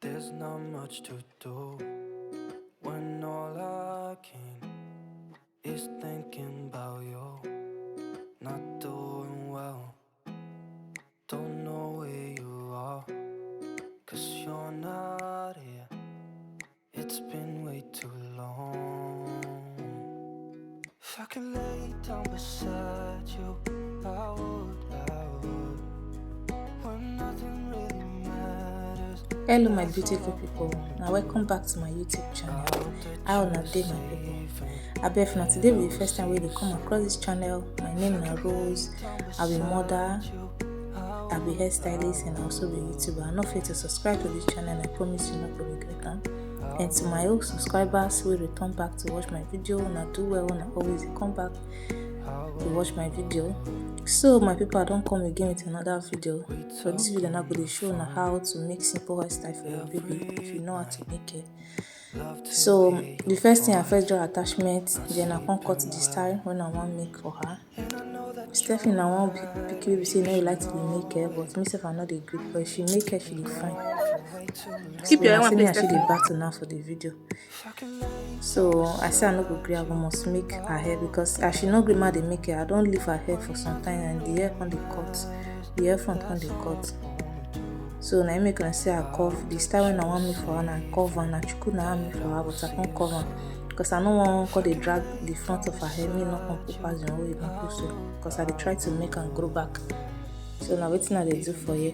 There's not much to do when all I can is thinking about you. Not doing well, don't know where you are, 'cause you're not here. It's been way too long. If I could lay down beside you, I would, when nothing really matters. Hello my beautiful people, now welcome back to my YouTube channel. How na dey my people? Abeg na today be the first time wey dey come across this channel. My name na Rose. I be mother, I be hairstylist, and I also be YouTuber. I'm not afraid to subscribe to this channel, and I promise you not to regret am. And to my old subscribers who return back to watch my video, na do well, na always come back to watch my video. So my people, I don't come again with another video. For this video, I'm going to show na how to make simple hairstyle for your baby if you know how to make it. So the first thing, I first draw attachment, then I can cut the style when I want make for her. Stephanie, I want pick you say no, you like to be make her, but myself I'm not a good boy. She make her, she be fine. Keep your So own I see the battle now for the video. So I say I no go gree, I must make her hair because as she no gree ma dey make her, I don't leave her hair for some time and the hair on the cut, the hair front on the cut. So now I make her say I curve the style when I want me for her, and I cover and I chuku na me for her, but I can't cover because I no want to drag the front of her hair. Me not come put pass the way you can put so because I dey try to make her grow back. So now wetin I dey do for you?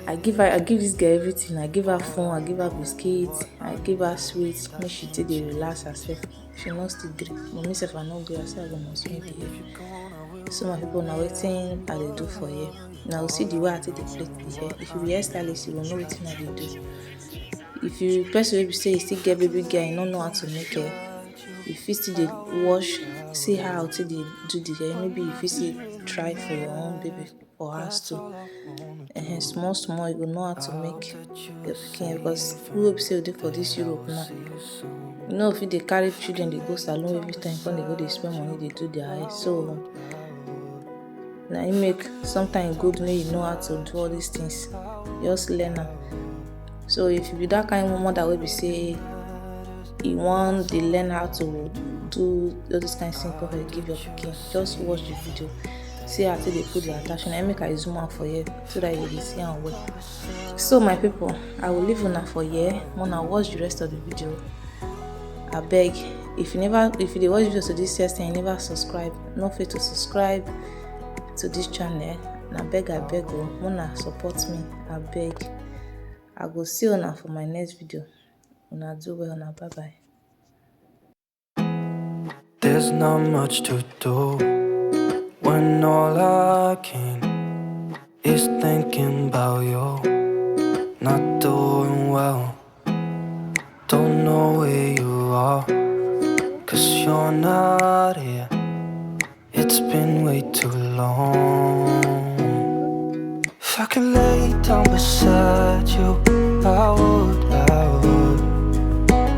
I give this girl everything. I give her phone, I give her biscuits, I give her sweets. Make she take dey relax herself. She no still gree. But myself I no gree. I say I go must make the hair. So my people, now wetin I dey do for you? Now you see the way I take dey plait the hair. If you be hairstylist, you will know wetin I dey do. If you person wey be say you still get baby girl, you no know how to make hair, you fit still dey wash, see how to dey do the hair. Maybe you fit still try for your own baby for house too. Small you go know how to make your pikin, because who wey be say dey for this Europe now, you know if they carry children they go salon every time, when they go they spend money they do their hair. So now you make sometimes good when you know how to do all these things, just learn am. So if you be that kind of mother wey be say you want to learn how to do all this kind of simple hair give your pikin, just watch the video, see how they put the attachment. I make I zoom out for you so that you will see am well. So my people, I will leave una for here. Wanna watch the rest of the video. I beg, if you dey watch videos to this first and you never subscribe, no fail to subscribe to this channel. And I beg oh, wanna support me. I beg. I go see una for my next video. Una do well, una bye bye. There's not much to do when all I can is thinking about you. Not doing well, don't know where you are, 'cause you're not here. It's been way too long. If I could lay down beside you, I would,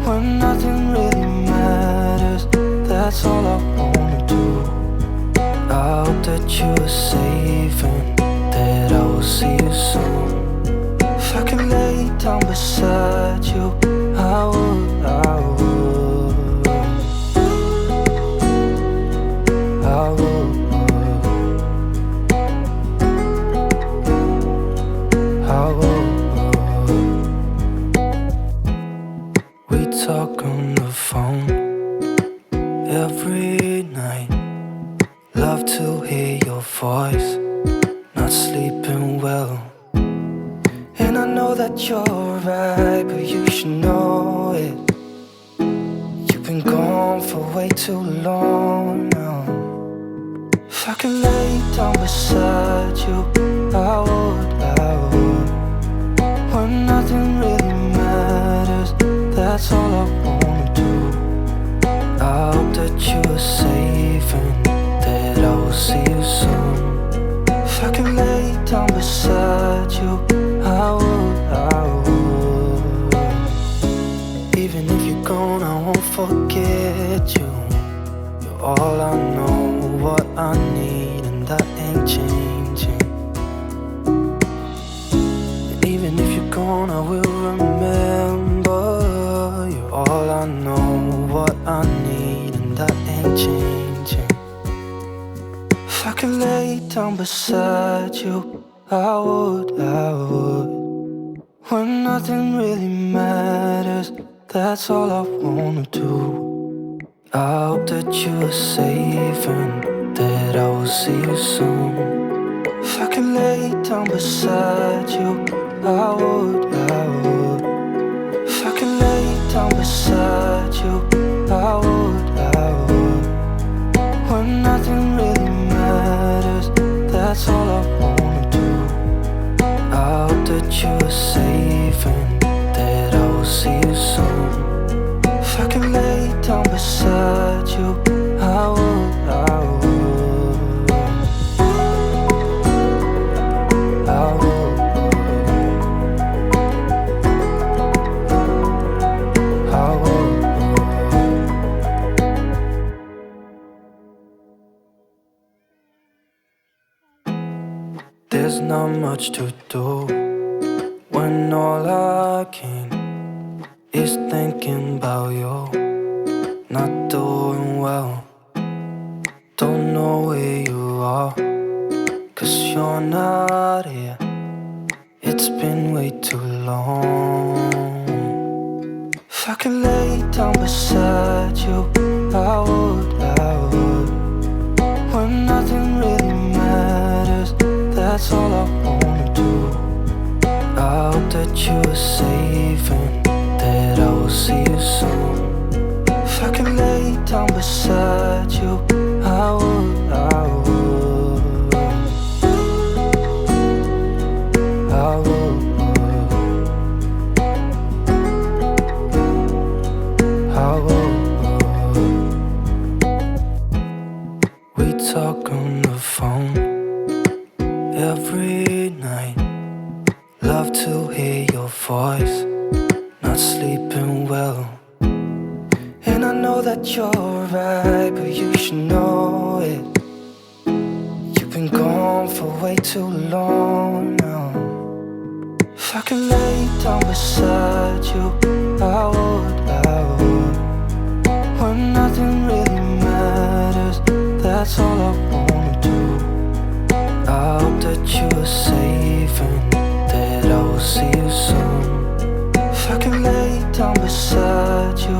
when nothing really matters. That's all I wanna do. I hope that you are safe and that I will see you soon. If I could lay down beside you, I would, I would, I would, I would. We talk on the phone every night. Love to hear your voice. Not sleeping well, and I know that you're right, but you should know it. You've been gone for way too long now. If I could lay down beside you, I would, when nothing really matters. That's all I wanna do. I hope that you are safe and that I will see you soon. If I could lay down beside you, I would. Even if you're gone, I won't forget you. You're all I know, what I need, and that ain't changing. And even if you're gone, I will remember. You're all I know, what I need, and that ain't changing. If I could lay down beside you, I would. When nothing really matters, that's all I wanna do. I hope that you are safe and that I will see you soon. If I could lay down beside you, I would. If I could lay down beside you, I would. When nothing really matters, that's all I wanna do. I hope that you are safe and that I will see you soon. If I could lay down beside you, I would. I would. There's not much to do when all I can is thinking about you. Not doing well, don't know where you are, 'cause you're not here. It's been way too long. If I could lay down beside you, I would. When nothing really matters, that's all I wanna do. I hope that you are safe and that I will see you soon. If I could lay down beside you, I would. I would. I would. I would. We talk on the phone every night. Love to hear your voice, not sleeping well. And I know that you're right, but you should know it. You've been gone for way too long now. If I could lay down beside you, I would. When nothing really matters, that's all I wanna do. I hope that you are safe and that I will see you soon. If I could lay down beside you,